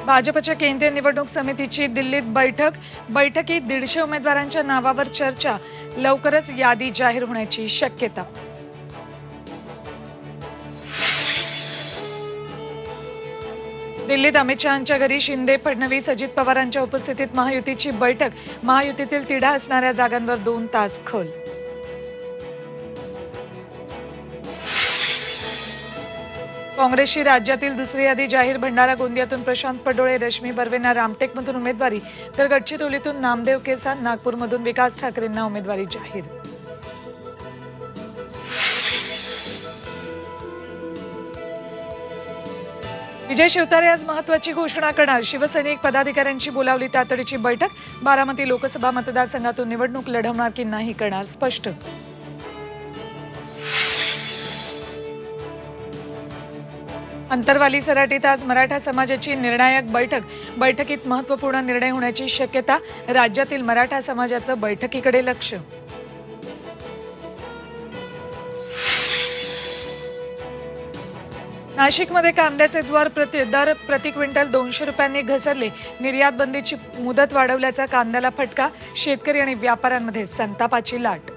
भाजपच्या केंद्रीय निवडणूक समितीची दिल्लीत बैठकीत 150 उमेदवारांच्या नावावर चर्चा, लवकरच यादी जाहीर होण्याची शक्यता. दिल्लीत अमित शहांच्या घरी शिंदे, फडणवीस, अजित पवारांच्या उपस्थितीत महायुतीची बैठक. महायुतीतील तिढा असणाऱ्या जागांवर 2 तास खल. काँग्रेसची राज्यातील दुसरी यादी जाहीर. भंडारा गोंदियातून प्रशांत पडोळे, रश्मी बर्वेंना रामटेकमधून उमेदवारी, तर गडचिरोलीतून नामदेव केसार, नागपूरमधून विकास ठाकरेंना उमेदवारी जाहीर. विजय शिवतारे आज महत्त्वाची घोषणा करणार. शिवसैनिक पदाधिकाऱ्यांची बोलावली तातडीची बैठक. बारामती लोकसभा मतदारसंघातून निवडणूक लढवणार की नाही करणार स्पष्ट. अंतरवाली सराटीत आज मराठा समाजाची निर्णायक बैठक. बैठकीत महत्त्वपूर्ण निर्णय होण्याची शक्यता. राज्यातील मराठा समाजाचं बैठकीकडे लक्ष. नाशिकमध्ये कांद्याचे दर प्रति क्विंटल 200 रुपयांनी घसरले. निर्यात बंदीची मुदत वाढवल्याचा कांद्याला फटका. शेतकरी आणि व्यापाऱ्यांमध्ये संतापाची लाट.